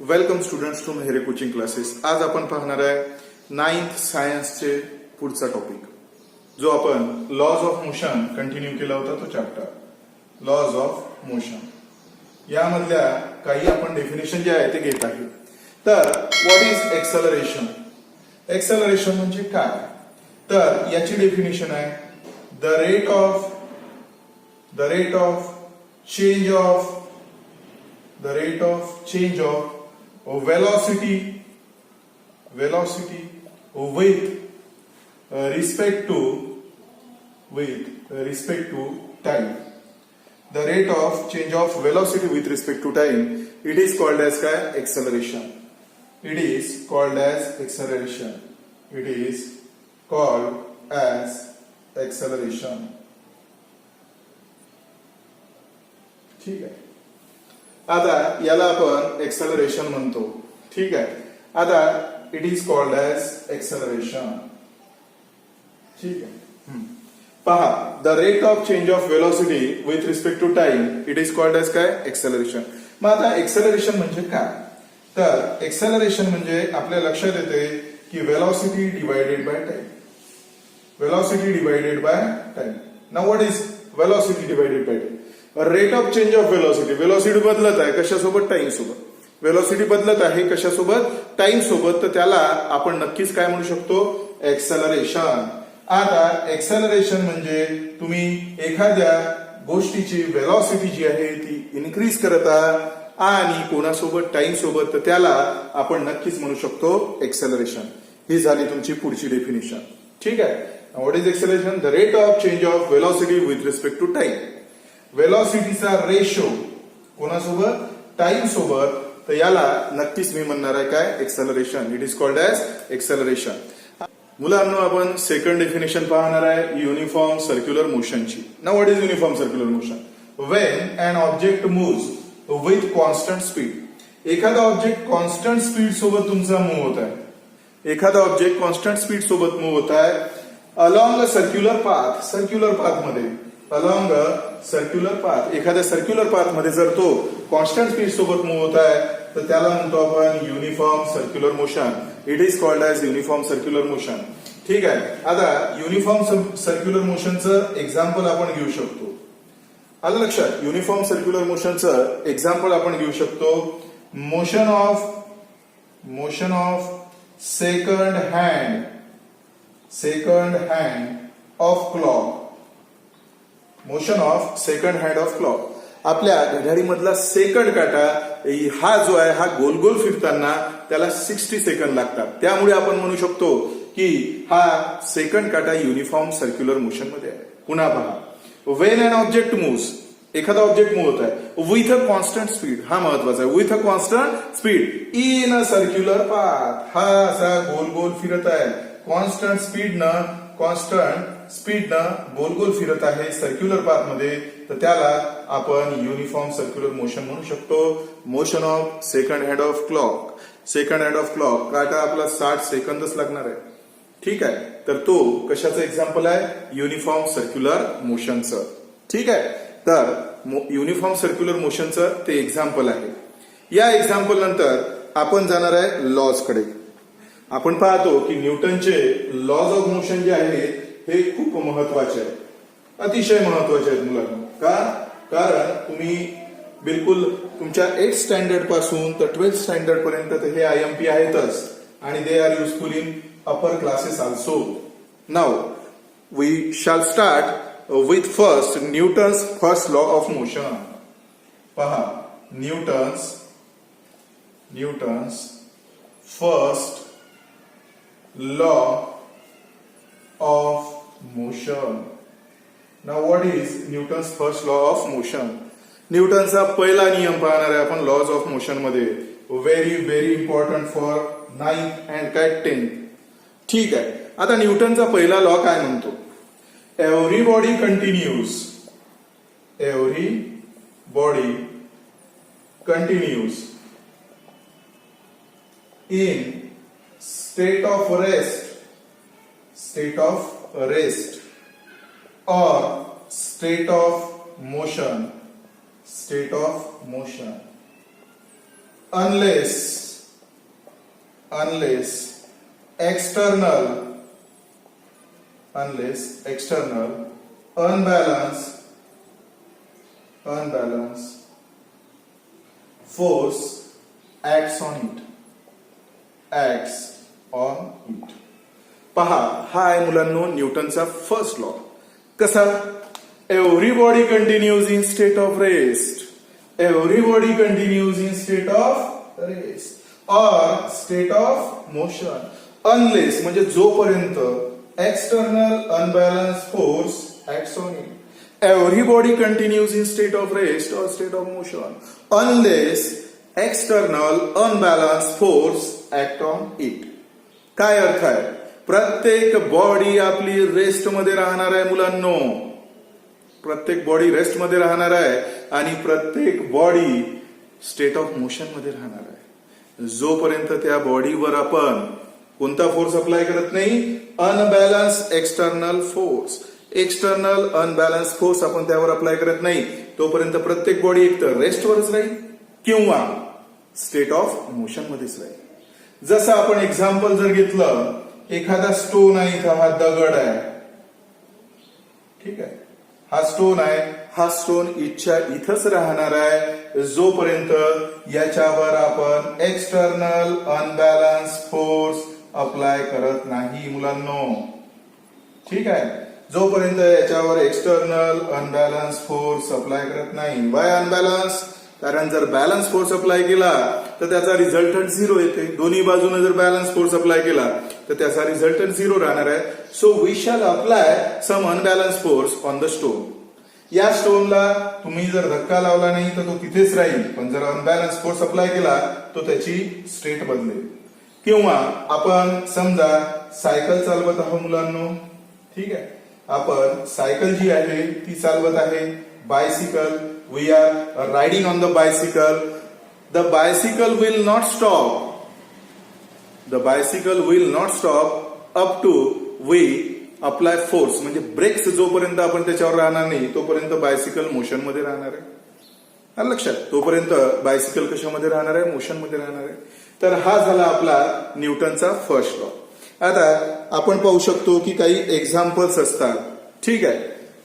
Welcome students to Mehre coaching classes. आज आपण पाहणार आहे 9th सायन्सचे पुढचा टॉपिक, जो आपण लॉज ऑफ मोशन कंटिन्यू केला होता तो चॅप्टर लॉज ऑफ मोशन. यामधल्या काही आपण डेफिनेशन जे आहे ते घेत आहे. तर व्हॉट इज एक्सेलरेशन? एक्सेलरेशन म्हणजे काय? तर याची डेफिनेशन आहे the rate of change of velocity with respect to time. The rate of change of velocity with respect to time, it is called as acceleration. It is called as acceleration. ठीक आहे. आता याला आपण acceleration म्हणतो. ठीक आहे. आता it is called as acceleration. ठीक आहे. पहा, the rate of change of velocity with respect to time it is called as acceleration. मग आता एक्सेलरेशन म्हणजे काय? तर एक्सेलरेशन म्हणजे आपल्या लक्षात येते की velocity divided by time. Now what is velocity divided by time? Rate of change of velocity. Velocity बदलत आहे कशासोबत? टाइम सोबत. वेलोसिटी बदलत आहे कशासोबत? टाइम सोबत. तर त्याला आपण नक्कीच काय म्हणू शकतो? एक्सेलरेशन. आता एक्सेलरेशन म्हणजे तुम्ही एखाद्या गोष्टीची वेलोसिटी जी आहे ती इन्क्रीज करत आहात आणि कोणासोबत? टाइम सोबत. तर त्याला आपण नक्कीच म्हणू शकतो एक्सेलरेशन. ही झाली तुमची पुढची डेफिनेशन. ठीक आहे. What is acceleration? The rate of change of velocity with respect to time. वेलोसिटीचा रेशो कोणासोबत? टाइम सोबत. तर याला नक्कीच मी म्हणणार आहे काय? Acceleration. It is called as acceleration. मुलांनो, आपण सेकंड डेफिनेशन पाहणार आहे युनिफॉर्म सर्क्युलर मोशनची. Now what is uniform circular motion? When an object moves with constant speed. एखादा ऑब्जेक्ट कॉन्स्टंट स्पीड सोबत तुमचा मूव्ह होत आहे. एखादा ऑब्जेक्ट कॉन्स्टंट स्पीड सोबत मूव्ह होत आहे along a circular path. Circular path मध्ये अलॉंग अ सर्क्युलर पाथ. एखाद्या सर्क्युलर पाथ मध्ये जर तो कॉन्स्टंट स्पीड सोबत मूव्ह होत आहे तर त्याला म्हणतो आपण uniform circular motion. It is called as uniform circular motion. ठीक आहे. आता युनिफॉर्म सर्क्युलर मोशनचं एक्झाम्पल आपण घेऊ शकतो. आलं लक्षात? युनिफॉर्म सर्क्युलर मोशनचं एक्झाम्पल आपण घेऊ शकतो. Motion of second hand of clock. Motion of second hand of clock. आपल्या घड्याळीमधला सेकंड काटा हा जो आहे हा गोल गोल फिरताना त्याला 60 सेकंद लागतात. त्यामुळे आपण म्हणू शकतो की हा सेकंड काटा युनिफॉर्म सर्क्युलर मोशन मध्ये आहे. पुन्हा पहा, व्हेन अन ऑब्जेक्ट मूव्स. एखादा ऑब्जेक्ट मूव्ह होत आहे विथ अ कॉन्स्टंट स्पीड. हा महत्वाचा आहे. With a constant speed in a circular path. हा असा गोल गोल फिरत आहे. कॉन्स्टंट स्पीडनं गोल गोल फिरत आहे सर्क्युलर पाथ मध्ये. तर त्याला आपण युनिफॉर्म सर्क्युलर मोशन म्हणू शकतो. Motion of second hand of clock. Second hand of clock काटा आपला 60 सेकंदच लागणार आहे. ठीक आहे. तर तो कशाचं एक्झाम्पल आहे? युनिफॉर्म सर्क्युलर मोशनचं. ठीक आहे. तर युनिफॉर्म सर्क्युलर मोशनचं ते एक्झाम्पल आहे. या एक्झाम्पल नंतर आपण जाणार आहे लॉज कडे. आपण पाहतो की न्यूटनचे लॉज ऑफ मोशन जे आहेत हे खूप महत्वाचे आहेत. अतिशय महत्वाचे आहेत मुलांना. का? कारण तुम्ही बिलकुल तुमच्या 8th स्टँडर्ड पासून तर 12th स्टँडर्ड पर्यंत हे IMP आहेतच आणि they are useful in upper classes also. Now we shall start with first Newton's first law of motion. पहा, Newton's first law of motion. Now what is Newton's first law of motion? न्यूटनचा पहिला नियम पाहणार आहे आपण lodge of motion मध्ये. Very important for 9th and 10th. ठीक आहे. आता न्यूटनचा पहिला लॉ काय म्हणतो? Every body continues in state of rest or state of motion unless external unbalance force acts on it. पहा, हा आहे मुलांनो न्यूटनचा फर्स्ट लॉ. कसा? Every body continues in state of rest. Every continues in state of rest or state of motion unless म्हणजे जोपर्यंत external unbalance force acts on it. Every body continues in state of rest or state of motion unless external unbalance force act on it. काय अर्थ आहे? प्रत्येक body आपली rest मध्ये राहणार आहे मुलांनो. प्रत्येक बॉडी रेस्ट मध्ये राहणार आहे आणि प्रत्येक बॉडी स्टेट ऑफ मोशन मध्ये राहणार आहे. जोपर्यंत त्या बॉडीवर आपण कोणता फोर्स अप्लाय करत नाही, unbalance external force, external unbalance force आपण त्यावर अप्लाय करत नाही, तोपर्यंत प्रत्येक बॉडी एकतर रेस्टवरच राहील किंवा स्टेट ऑफ मोशन मध्येच राहील. जसं आपण एक्झाम्पल जर घेतलं, एखादा स्टोन आहे, इथं हा दगड आहे, ठीक आहे, हा स्टोन आहे, हा स्टोन इथंच राहणार आहे जोपर्यंत याच्यावर आपण एक्सटर्नल अनबॅलन्स फोर्स अप्लाय करत नाही मुलांनो. ठीक आहे, जोपर्यंत याच्यावर एक्सटर्नल अनबॅलन्स फोर्स अप्लाय करत नाही. Y unbalance? कारण जर बॅलन्स फोर्स अप्लाय केला तर त्याचा रिझल्टंट झिरो येते. दोन्ही बाजूने जर बॅलन्स फोर्स अप्लाय केला तर त्याचा रिझल्टंट झिरो राहणार आहे. So we shall apply some unbalance force on the stone. या स्टोनला तुम्ही जर धक्का लावला नाही तर तो तिथेच राहील, पण जर अनबॅलन्स फोर्स अप्लाय केला तो त्याची स्टेट बदलेल. किंवा आपण समजा सायकल चालवत आहोत मुलांनो, ठीक आहे, आपण सायकल जी आहे ती चालवत आहे, bicycle, we are riding on the bicycle. The bicycle will not stop. The bicycle will not stop up to we apply force. म्हणजे ब्रेक्स जोपर्यंत आपण त्याच्यावर राहणार नाही तोपर्यंत बायसिकल मोशन मध्ये राहणार आहे. आलं लक्षात? तोपर्यंत बायसिकल कशामध्ये राहणार आहे? मोशन मध्ये राहणार आहे. तर हा झाला आपला न्यूटनचा फर्स्ट लॉ. आता आपण पाहू शकतो की काही एक्झाम्पल्स असतात. ठीक आहे,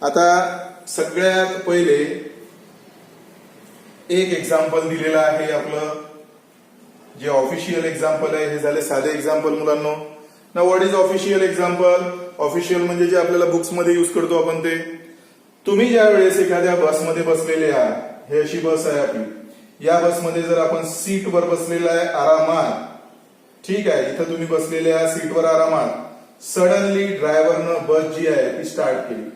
आता सगळ्यात पहिले एक एक्झाम्पल दिलेलं आहे आपलं, जे ऑफिशियल एक्झाम्पल आहे. हे झाले साधे एक्झाम्पल मुलांनो. ना what is official example? Official म्हणजे जे आपल्याला बुक्स मध्ये युज करतो आपण ते. तुम्ही ज्या वेळेस एखाद्या बसमध्ये बसलेले आहात, हे अशी बस आहे आपली, या बसमध्ये जर आपण सीटवर बसलेला आहे आरामात, ठीक आहे, इथं तुम्ही बसलेले आहात सीटवर आरामात, सडनली ड्रायव्हरनं बस जी आहे ती स्टार्ट केली.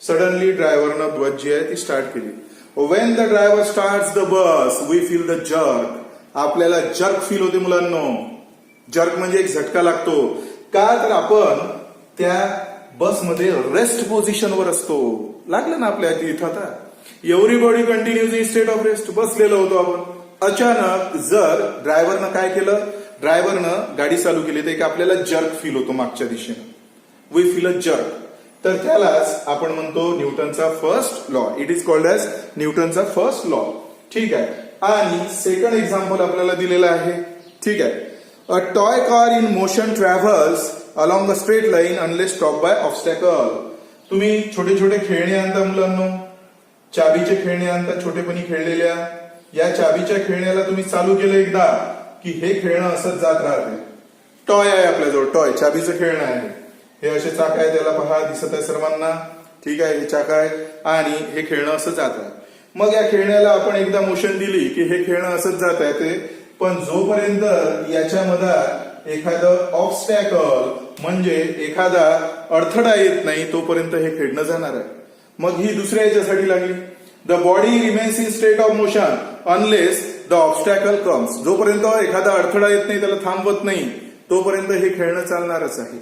सडनली ड्रायव्हरनं बस जी आहे ती स्टार्ट केली. When the driver start the bus we feel the jerk. आपल्याला जर्क फील होते मुलांनो. जर्क म्हणजे एक झटका लागतो. का? तर आपण त्या बसमध्ये रेस्ट पोझिशनवर असतो. लागलं ना आपल्या इथं? आता everybody continues in state of rest, बसलेलो होतो आपण. अचानक जर ड्रायव्हरनं काय केलं, ड्रायव्हरनं गाडी चालू केली तर एक आपल्याला जर्क फील होतो मागच्या दिशेनं. We feel a jerk. तर त्यालाच आपण म्हणतो न्यूटनचा first law. It is called as न्यूटनचा फर्स्ट लॉ. ठीक आहे. आणि सेकंड एक्झाम्पल आपल्याला दिलेलं आहे. ठीक आहे, a toy car in motion travels along a straight line unless stop by obstacle. तुम्ही छोटे छोटे खेळणे आणता मुलांनो, चाबीचे खेळणे आणता, छोटेपणी खेळलेल्या. या चाबीच्या खेळण्याला तुम्ही चालू केलं एकदा की हे खेळणं असंच जात राहते. टॉय आहे आपल्याजवळ, टॉय चाबीचं खेळणं आहे. हे असे चाक आहे, त्याला पहा, दिसत आहे सर्वांना. ठीक आहे, हे चाक आहे आणि हे खेळणं असं जात आहे. मग या खेळण्याला आपण एकदा मोशन दिली की हे खेळणं असंच जात आहे ते. पण जोपर्यंत याच्यामध्ये एखादं ऑब्स्टॅकल म्हणजे एखादा अडथळा येत नाही तोपर्यंत हे खेळणं जाणार आहे. मग ही दुसऱ्या याच्यासाठी लागली. The body remains in state of motion unless the obstacle comes. जोपर्यंत एखादा अडथळा येत नाही, त्याला थांबवत नाही, तोपर्यंत हे खेळणं चालणारच आहे.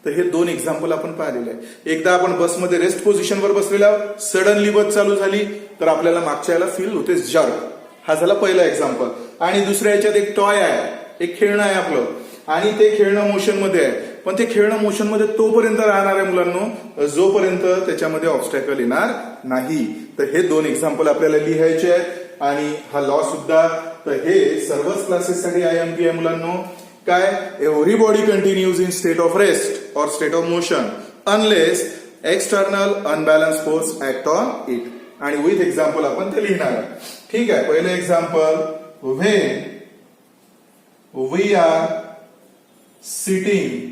तर हे दोन एक्झाम्पल आपण पाहिलेले आहे. एकदा आपण बसमध्ये रेस्ट पोझिशनवर बसलेला, सडनली बस चालू झाली तर आपल्याला मागच्या याला फील होते जर्क. हा झाला पहिला एक्झाम्पल. आणि दुसऱ्या याच्यात एक टॉय आहे, एक खेळणं आहे आपलं, आणि ते खेळणं मोशन मध्ये आहे. पण ते खेळणं मोशन मध्ये तोपर्यंत राहणार आहे मुलांनो जोपर्यंत त्याच्यामध्ये ऑब्स्टॅकल येणार नाही. तर हे दोन एक्झाम्पल आपल्याला लिहायचे आहेत. आणि हा लॉ सुद्धा. तर हे सर्वच क्लासेससाठी IMP आहे मुलांनो. काय? Every body continues in state of rest or state of motion unless external unbalance force act on it. आणि विथ एक्झाम्पल आपण ते लिहिणार आहे. ठीक आहे. पहिलं example, when we are sitting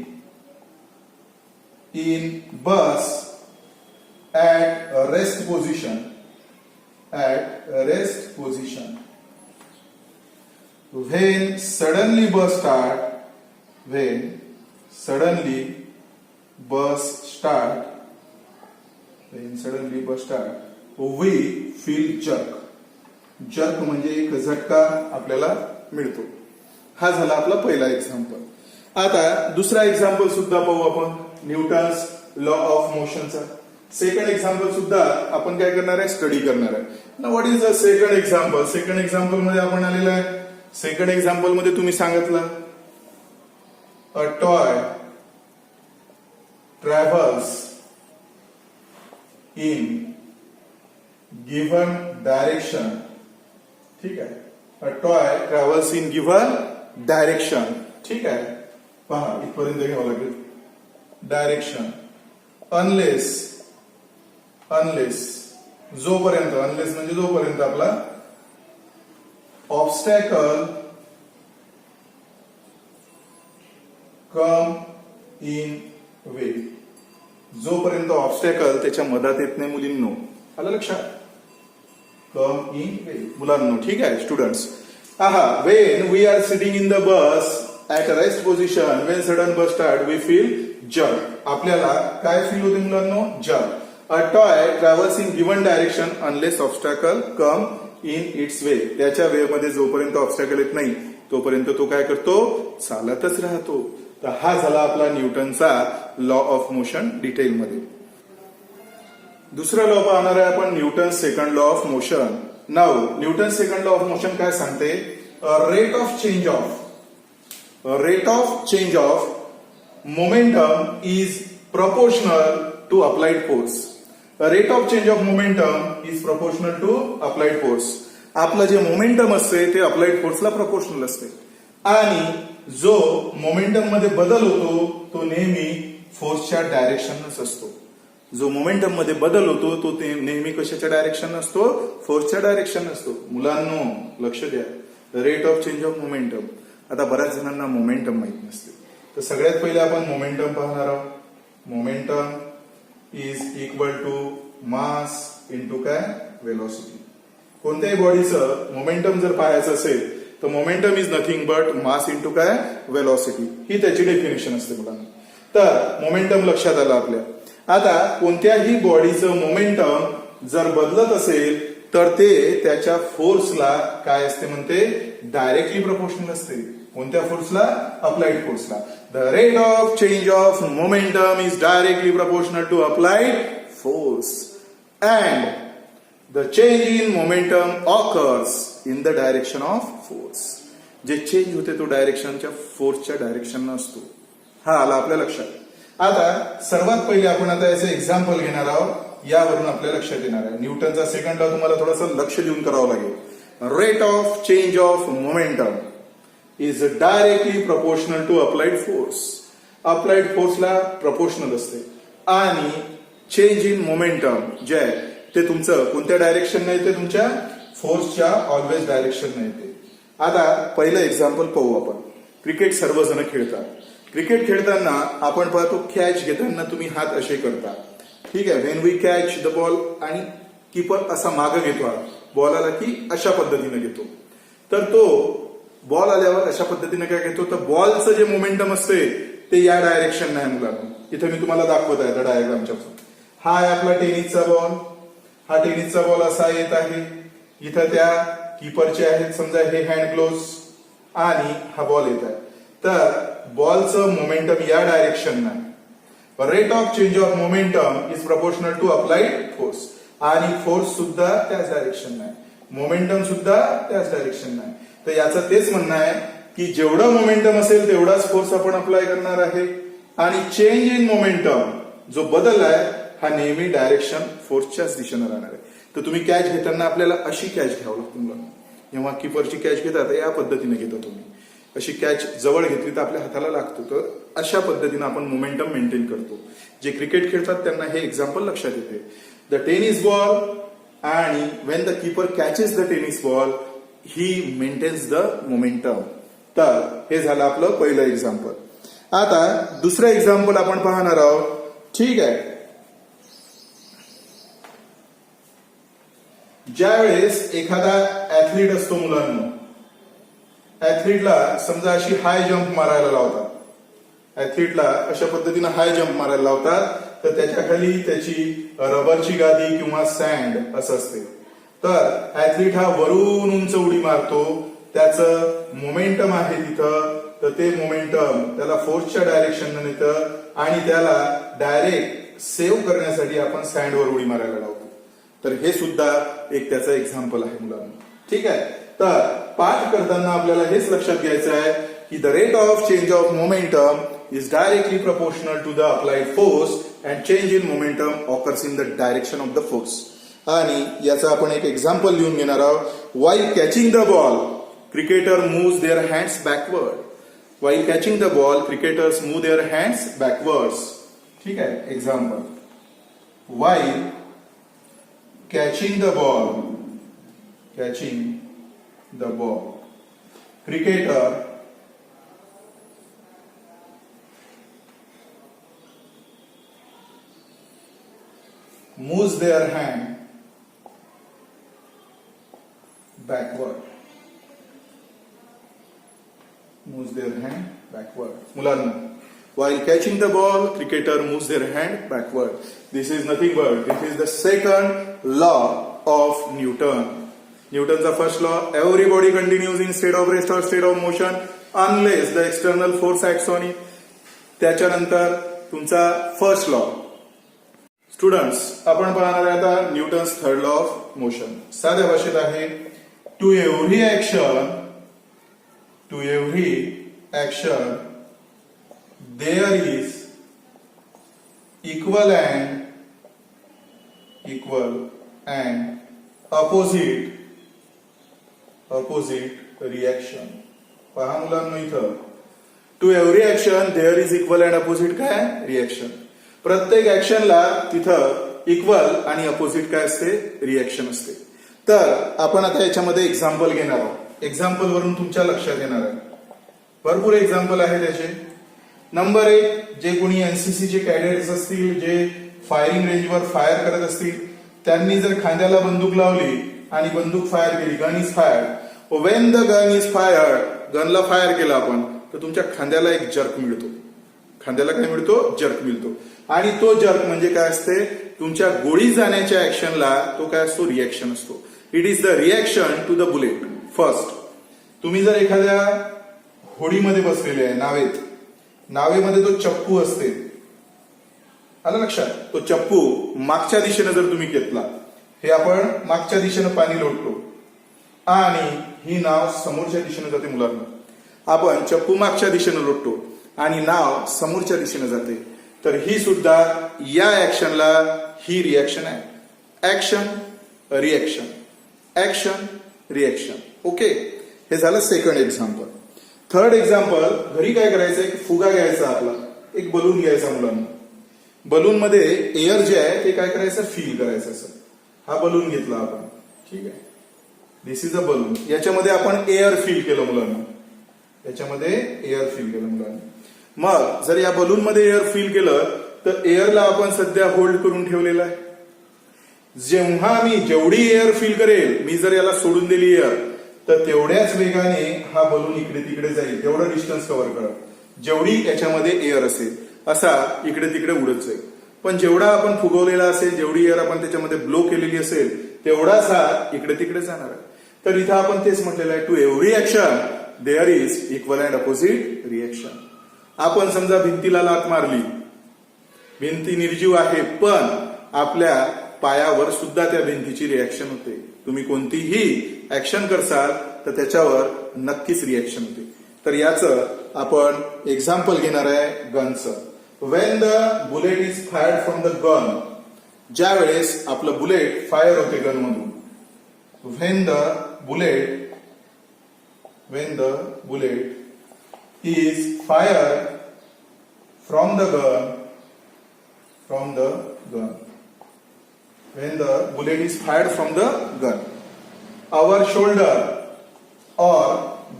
in bus at a rest position, when suddenly bus start, we feel jerk म्हणजे एक झटका आपल्याला मिळतो. हा झाला आपला पहिला एक्झाम्पल. आता दुसरा एक्झाम्पल सुद्धा पाहू आपण न्यूटन्स लॉ ऑफ मोशनचा. सेकंड एक्झाम्पल सुद्धा आपण काय करणार आहे? स्टडी करणार आहे. ना what is the second example? Second example मध्ये आपण आलेलं आहे. सेकंड एक्झाम्पल मध्ये तुम्ही सांगितलं a toy travels in given direction. ठीक आहे. A toy travels in given direction. ठीक आहे. पहा इथपर्यंत घ्यावं लागेल. डायरेक्शन अनलेस जोपर्यंत, अनलेस म्हणजे जोपर्यंत आपला ऑब्स्टॅकल कम इन वे, जोपर्यंत ऑब्स्टॅकल त्याच्या मधात येत नाही मुलींनो. आलं लक्षात? कम इन वे मुलांनो. ठीक आहे students. When we are sitting in the bus at a rest position when sudden bus start we feel jerk. आपल्याला काय फील होते मुलांनो? jerk. A toy travels in given direction unless obstacle come in its way. त्याच्या वे मध्ये जोपर्यंत obstacle येत नाही तोपर्यंत तो काय करतो? चालतच राहतो. तर हा झाला आपला न्यूटनचा लॉ ऑफ मोशन डिटेल मध्ये. दुसरा लॉ पाहणार आहे आपण Newton second law of motion. Now Newton second law of motion काय सांगते? rate of change of momentum is proportional to applied force. Rate of change of momentum is proportional to applied force. आपलं जे momentum असते ते applied फोर्सला proportional असते आणि जो momentum मध्ये बदल होतो तो नेहमी फोर्सच्या डायरेक्शनच असतो. जो मोमेंटम मध्ये बदल होतो तो नेहमी कशाच्या डायरेक्शन असतो? फोर्सच्या डायरेक्शन असतो. मुलांनो लक्ष द्या. Rate of change of momentum. आता बऱ्याच जणांना मोमेंटम माहित नसते. तर सगळ्यात पहिले आपण मोमेंटम पाहणार आहोत. Momentum is equal to mass into काय? वेलोसिटी. कोणत्याही बॉडीचं मोमेंटम जर पाहायचं असेल तर momentum is nothing but mass into काय? वेलोसिटी. ही त्याची डेफिनेशन असते मुलांना. तर मोमेंटम लक्षात आलं आपल्या. आता कोणत्याही बॉडीचं मोमेंटम जर बदलत असेल तर ते त्याच्या फोर्सला काय असते म्हणते? डायरेक्टली प्रपोर्शनल असते. कोणत्या फोर्सला? अप्लाइड फोर्सला. The rate of change of momentum is directly proportional to applied force and the change in momentum occurs in the direction of force. जे चेंज होते तो डायरेक्शनच्या फोर्सच्या डायरेक्शन असतो. हा आला आपल्या लक्षात. आता सर्वात पहिले आपण आता याचं एक्झाम्पल घेणार आहोत. यावरून आपल्या लक्षात येणार आहे. न्यूटनचा सेकंड लॉ तुम्हाला थोडंसं लक्ष देऊन करावं लागेल. Rate of change of momentum is directly proportional to applied force. Applied फोर्सला प्रपोर्शनल असते आणि चेंज इन मोमेंटम जे आहे ते तुमचं कोणत्या डायरेक्शन नाही ते तुमच्या फोर्सच्या ऑलवेज डायरेक्शन नाही ते. आता पहिलं एक्झाम्पल पाहू आपण. क्रिकेट सर्वजण खेळतात. क्रिकेट खेळताना आपण पाहतो कॅच घेताना तुम्ही हात असे करता. ठीक आहे. When we catch the ball आणि कीपर असा मागे घेतो. बॉल आला की अशा पद्धतीने घेतो. तर तो बॉल आल्यावर अशा पद्धतीने काय घेतो? तर बॉलचं जे मोमेंटम असते ते या डायरेक्शन नाही मुलांना. इथे मी तुम्हाला दाखवत आहे त्या डायग्रामच्या. हा आहे आपला टेनिसचा बॉल. हा टेनिसचा बॉल असा येत आहे. इथं त्या कीपरचे आहेत समजा हे हँड ग्लोव्स आणि हा बॉल येत आहे. तर बॉलचं मोमेंटम या डायरेक्शन नाही. Rate of change of momentum is proportional to applied force. आणि फोर्स सुद्धा त्याच डायरेक्शन नाही. मोमेंटम सुद्धा त्याच डायरेक्शन नाही. तर याचं तेच म्हणणं आहे की जेवढं मोमेंटम असेल तेवढाच फोर्स आपण अप्लाय करणार आहे. आणि चेंज इन मोमेंटम जो बदल आहे हा नेहमी डायरेक्शन फोर्सच्याच दिशेने राहणार आहे. तर तुम्ही कॅच घेताना आपल्याला अशी कॅच घ्यावं लागतं मुलांना. जेव्हा किपरची कॅच घेतात या पद्धतीने घेता तुम्ही. अशी कॅच जवळ घेतली तर आपल्या हाताला लागतो. तर अशा पद्धतीने आपण मोमेंटम मेंटेन करतो. जे क्रिकेट खेळतात त्यांना हे एक्झाम्पल लक्षात येते. द टेनिस बॉल आणि when the keeper catches the tennis ball he maintains the momentum. तर हे झालं आपलं पहिलं एक्झाम्पल. आता दुसरं एक्झाम्पल आपण पाहणार आहोत. ठीक आहे. ज्या वेळेस एखादा ऍथलीट असतो मुलांना, ऍथलीटला समजा अशी हाय जंप मारायला लावतात. ऍथलीटला अशा पद्धतीनं हाय जंप मारायला लावतात. तर त्याच्या खाली त्याची रबरची गादी किंवा सँड असं असते. तर ऍथलीट हा वरून उंच उडी मारतो. त्याचं मोमेंटम आहे तिथं. तर ते मोमेंटम त्याला फोर्सच्या डायरेक्शनने नेतं आणि त्याला डायरेक्ट सेव्ह करण्यासाठी आपण सँडवर उडी मारायला लावतो. तर हे सुद्धा एक त्याचं एक्झाम्पल आहे मुलांना. ठीक आहे. तर पाठ करताना आपल्याला हेच लक्षात घ्यायचं आहे की the rate of change of momentum is directly proportional to the applied force and change in momentum occurs in the direction of the force. आणि याचं आपण एक एक्झाम्पल लिहून घेणार आहोत. While catching the ball cricketer moves their hands backward. While catching the ball cricketers move their hands backwards. ठीक आहे. Example. While catching the ball, cricketer moves their hand backward. मुलांना, while catching the ball, cricketer moves their hand backward. This is nothing but, this is the second law of Newton. Newton's first law, every body continues in state of rest or state of motion unless the external force acts on it. त्याच्यानंतर तुमचा first law. Students, आपण पाहणार आहे आता Newton's third law of motion. साध्या भाषेत आहे, to every action there is equal and opposite reaction. पहा मुलांनो, इथं to every action there is equal and opposite काय रिएक्शन. प्रत्येक ऍक्शनला तिथं इक्वल आणि अपोजिट काय असते, रिएक्शन असते. तर आपण आता याच्यामध्ये एक्झाम्पल घेणार आहोत. एक्झाम्पल वरून तुमच्या लक्षात येणार आहे. भरपूर एक्झाम्पल आहे त्याचे. नंबर 1, जे कोणी एनसीसीचे कॅडेट्स असतील, जे फायरिंग रेंजवर फायर करत असतील, त्यांनी जर खांद्याला बंदूक लावली आणि बंदूक फायर केली, gun is fired. When the gun is fired, गनला फायर केला आपण, तर तुमच्या खांद्याला एक जर्क मिळतो. खांद्याला काय मिळतो, जर्क मिळतो. आणि तो जर्क म्हणजे काय असते, तुमच्या गोळी जाण्याच्या ऍक्शनला तो काय असतो, रिएक्शन असतो. It is the reaction to the bullet. First, तुम्ही जर एखाद्या होडीमध्ये बसलेले आहे, नावेमध्ये तो चप्पू असते, आलं लक्षात. तो चप्पू मागच्या दिशेने जर तुम्ही घेतला, हे आपण मागच्या दिशेने पाणी लोटतो आणि ही नाव समोरच्या दिशेने जाते. मुलांना, आपण चप्पू मागच्या दिशेने लोटतो आणि नाव समोरच्या दिशेने जाते. तर ही सुद्धा या ऍक्शनला ही रिएक्शन आहे. Action reaction, action reaction. Okay, हे झालं सेकंड एक्झाम्पल. थर्ड एक्झाम्पल, घरी काय करायचं, एक फुगा घ्यायचा आपला, एक बलून घ्यायचा मुलांना. बलून मध्ये एअर जे आहे ते काय करायचं, फील करायचं. असं हा बलून घेतला आपण, ठीक आहे. दिस इज अ बलून. याच्यामध्ये आपण एअर फील केलं मुलांना, याच्यामध्ये एअर फील केलं मुलांना. मग जर या बलून मध्ये एअर फील केलं तर एअरला आपण सध्या होल्ड करून ठेवलेला आहे. जेव्हा मी जेवढी एअर फील करेल, मी जर याला सोडून दिली एअर, तर तेवढ्याच वेगाने हा बलून इकडे तिकडे जाईल, तेवढं डिस्टन्स कव्हर करा. जेवढी याच्यामध्ये एअर असेल असा इकडे तिकडे उडत जाईल. पण जेवढा आपण फुगवलेला असेल, जेवढी एअर आपण त्याच्यामध्ये ब्लो केलेली असेल, तेवढाच हा इकडे तिकडे जाणार आहे. तर इथं आपण तेच म्हटलेलं आहे, to every action there is equal and opposite reaction. आपण समजा भिंतीला लात मारली, भिंती निर्जीव आहे, पण आपल्या पायावर सुद्धा त्या भिंतीची रिएक्शन होते. तुम्ही कोणतीही ऍक्शन करसाल तर त्याच्यावर नक्कीच रिएक्शन होते. तर याचं आपण एक्झाम्पल घेणार आहे गनचं. When the bullet is fired from the gun, ज्या वेळेस आपलं बुलेट फायर होते गन मधून, when the bullet is fired from the gun, when the bullet is fired from the gun, our shoulder or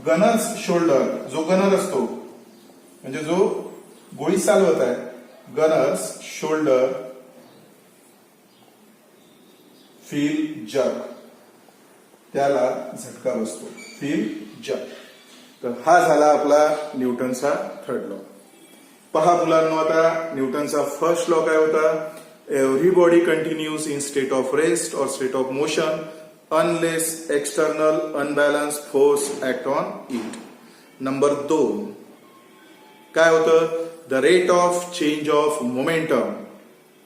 gunner's shoulder, जो gunner असतो म्हणजे जो गोळी चालवत आहे, gunner's shoulder feel jerk, त्याला झटका बसतो, feel jerk. तर हा झाला आपला न्यूटनचा थर्ड लॉ. पहा मुलांनो, आता न्यूटनचा फर्स्ट लॉ काय होता? Every body continues in state of rest or state of motion unless external unbalance force act on it. Number 2 काय होतं? The rate of change of momentum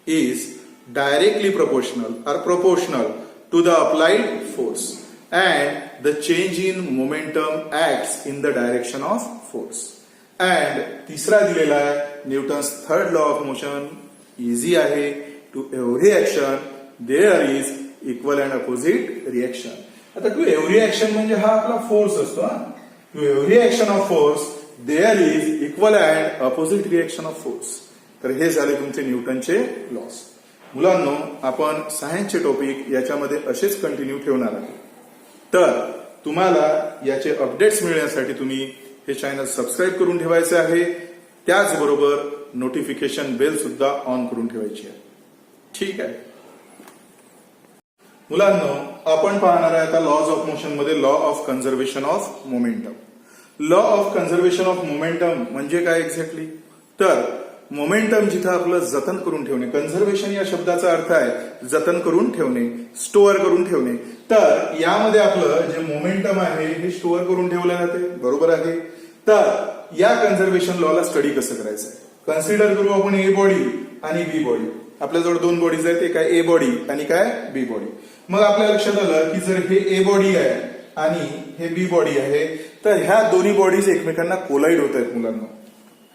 is directly proportional to the applied force and the change in momentum acts in the direction of force. And तिसरा दिलेला आहे Newton's third law of motion, easy आहे. To every action there is equal and opposite reaction. आता to every action म्हणजे हा आपला force असतो. To every action of force there is equal and opposite reaction of force. तर हे झाले तुमचे न्यूटनचे लॉस. मुलांनो, आपण सायन्सचे टॉपिक याच्यामध्ये असेच कंटिन्यू ठेवणार आहे. तर तुम्हाला याचे अपडेट्स मिळण्यासाठी तुम्ही हे चॅनल सबस्क्राईब करून ठेवायचे आहे. त्याचबरोबर नोटिफिकेशन बेल सुद्धा ऑन करून ठेवायची आहे. ठीक आहे मुलांनो, आपण पाहणार आहे आता लॉज ऑफ मोशन मध्ये law of conservation of momentum. Law of conservation of momentum म्हणजे काय एक्झॅक्टली? तर मोमेंटम जिथं आपलं जतन करून ठेवणे, कन्झर्वेशन या शब्दाचा अर्थ आहे जतन करून ठेवणे, स्टोअर करून ठेवणे. तर यामध्ये आपलं जे मोमेंटम आहे हे स्टोअर करून ठेवले जाते, बरोबर आहे. तर या कन्झर्वेशन लॉला स्टडी कसं करायचं आहे? कन्सिडर करू आपण ए बॉडी आणि बी बॉडी. आपल्याजवळ 2 बॉडीज आहेत, एक आहे ए बॉडी आणि काय बी बॉडी. मग आपल्या लक्षात आलं की जर हे ए बॉडी आहे आणि हे बी बॉडी आहे, तर ह्या दोन्ही बॉडीज एकमेकांना कोलाइड होत आहेत मुलांना.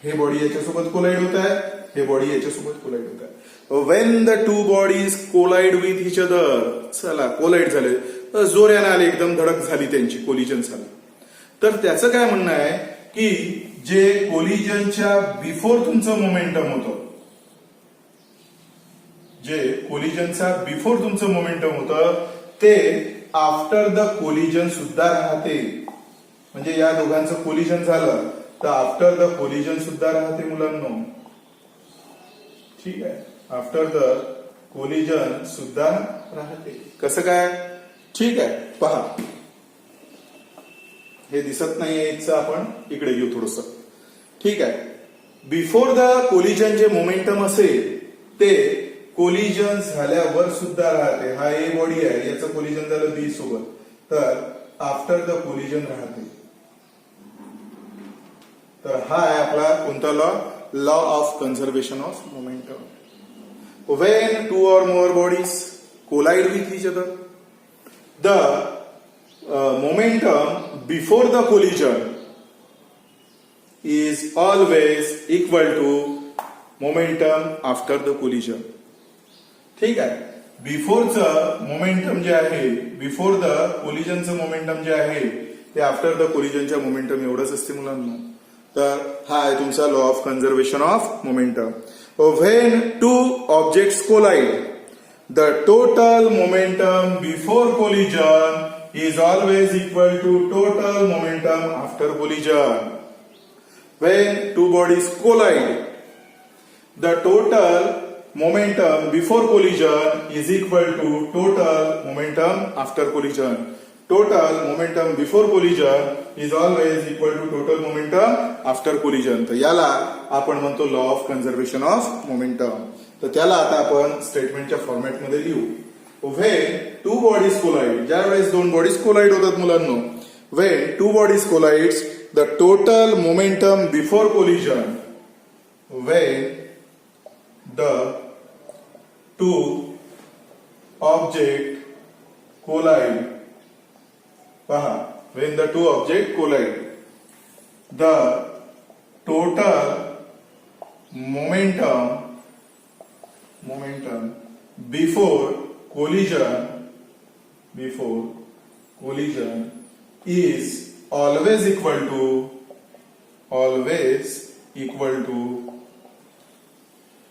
हे बॉडी याच्यासोबत कोलाइड होत आहे, हे बॉडी याच्यासोबत कोलाइड होत आहे. When the 2 bodies collide with each other, चला कोलाइड झाले, जोऱ्याने आले, एकदम धडक झाली, त्यांची कोलिजन झाली. तर त्याचं काय म्हणणं आहे की जे कोलिजनच्या बिफोर तुमचं मोमेंटम होतं, जे कोलिजनचा बिफोर तुमचं मोमेंटम होतं ते आफ्टर द कोलिजन सुद्धा राहते. म्हणजे या दोघांचं कोलिजन झालं तर आफ्टर द कोलिजन सुद्धा राहते मुलांनो. ठीक आहे, आफ्टर द कोलिजन सुद्धा राहते. कसं काय? ठीक आहे, पहा हे दिसत नाहीये इथचं, आपण इकडे घेऊ थोडस. ठीक आहे, बिफोर द कोलिजन जे मोमेंटम असेल ते कोलिजन झाल्यावर सुद्धा राहते. हा ए बॉडी आहे, याचं कोलिजन झालं बी सोबत, तर आफ्टर द कोलिजन राहते. तर हा आहे आपला कोणता law? Law of conservation of momentum. When 2 or more bodies collide with each other, the momentum before the collision is always equal to momentum after the collision. ठीक आहे, बिफोरचं मोमेंटम जे आहे, बिफोर द कोलिजनचं मोमेंटम जे आहे ते after the कोलिजनच्या momentum एवढंच असते मुलांना. तर हा आहे तुमचा law of conservation of momentum. When 2 objects collide, the total momentum before collision is always equal to total momentum after collision. When 2 bodies collide, the total momentum before collision is equal to total momentum after collision. Total momentum before collision is always equal to total momentum after collision. तर याला आपण म्हणतो law of conservation of momentum. तर त्याला आता आपण स्टेटमेंटच्या फॉर्मॅटमध्ये लिहू. When 2 bodies collide, ज्यावेळेस 2 बॉडीज कोलाइड होतात मुलांनो, when 2 bodies collides, the total momentum before collision, when the 2 objects collide, पहा, when the 2 objects collide, the total momentum before collision is always equal to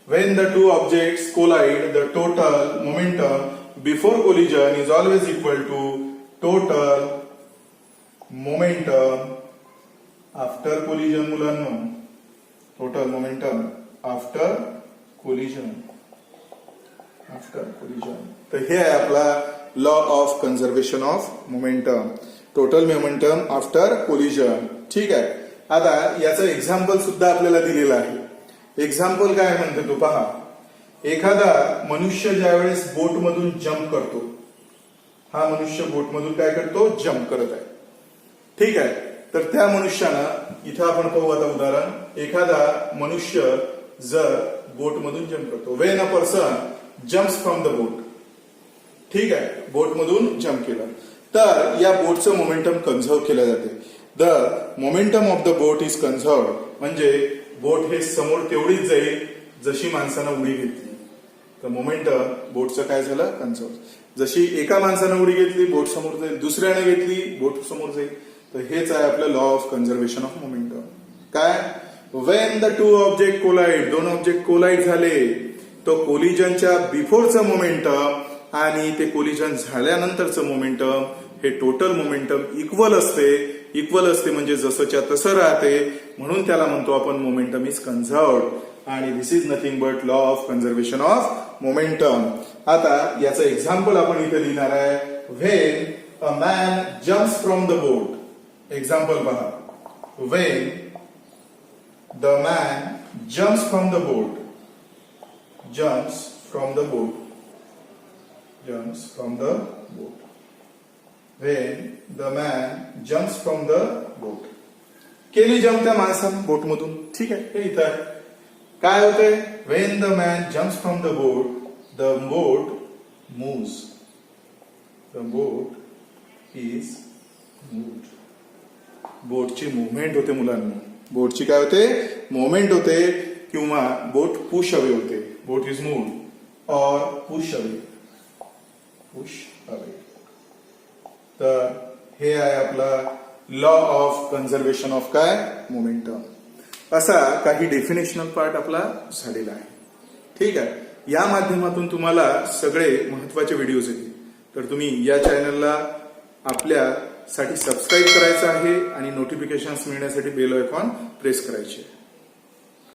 when the two objects collide, the total momentum before collision is always equal to total momentum after collision. मुलांनो, total momentum after collision. तर हे आहे आपला law of conservation of momentum, total momentum after collision. ठीक आहे. आता याचं example सुद्धा आपल्याला दिलेलं आहे. एक्झाम्पल काय म्हणते तो पहा. एखादा मनुष्य ज्यावेळेस बोटमधून जम्प करतो, हा मनुष्य बोटमधून काय करतो, जम्प करत आहे. ठीक आहे. तर त्या मनुष्यानं इथं आपण पाहू आता उदाहरण. एखादा मनुष्य जर बोटमधून जम्प करतो, when a person jumps from the boat. ठीक आहे. बोटमधून जम्प केलं तर या बोटचं मोमेंटम कन्झर्व केलं जाते. The momentum of the boat is conserve, म्हणजे बोट हे समोर तेवढीच जाईल जशी माणसानं उडी घेतली. तर मोमेंटम बोटचं काय झालं, कन्झर्व. जशी एका माणसानं उडी घेतली बोट समोर जाईल, दुसऱ्याने घेतली बोट समोर जाईल. तर हेच आहे आपलं law of conservation of momentum. काय, when the two object collide, दोन ऑब्जेक्ट कोलाइड झाले, तो कोलिजनच्या बिफोरचं मोमेंटम आणि ते कोलिजन झाल्यानंतरचं मोमेंटम हे टोटल मोमेंटम इक्वल असते म्हणजे जसंच्या तसं राहते. म्हणून त्याला म्हणतो आपण मोमेंटम इज कन्झर्व्ड. आणि this is nothing but law of conservation of momentum. आता याचं एक्झाम्पल आपण इथे लिहिणार आहे. When a man jumps from the boat. Example पहा. When the man jumps from the boat, jumps from the boat. When the man jumps from the boat. केली jump त्या माणसानं बोटमधून. ठीक आहे. हे इथं आहे. काय होतंय, when the man jumps from the boat, the boat moves. The boat is moved. बोटची मुवमेंट होते मुलांना. बोटची काय होते, मुवमेंट होते, किंवा बोट पुश अवे होते. बोट इज मूव्ड और पुश अवे. तर हे आहे आपला लॉ ऑफ कन्झर्वेशन ऑफ काय, मोमेंटम. असा काही डेफिनेशनल पार्ट आपला झालेला आहे. ठीक आहे. या माध्यमातून तुम्हाला सगळे महत्वाचे व्हिडिओज येतील. तर तुम्ही या चॅनलला आपल्यासाठी सबस्क्राईब करायचं आहे आणि नोटिफिकेशन्स मिळण्यासाठी बेल आयकॉन प्रेस करायचे.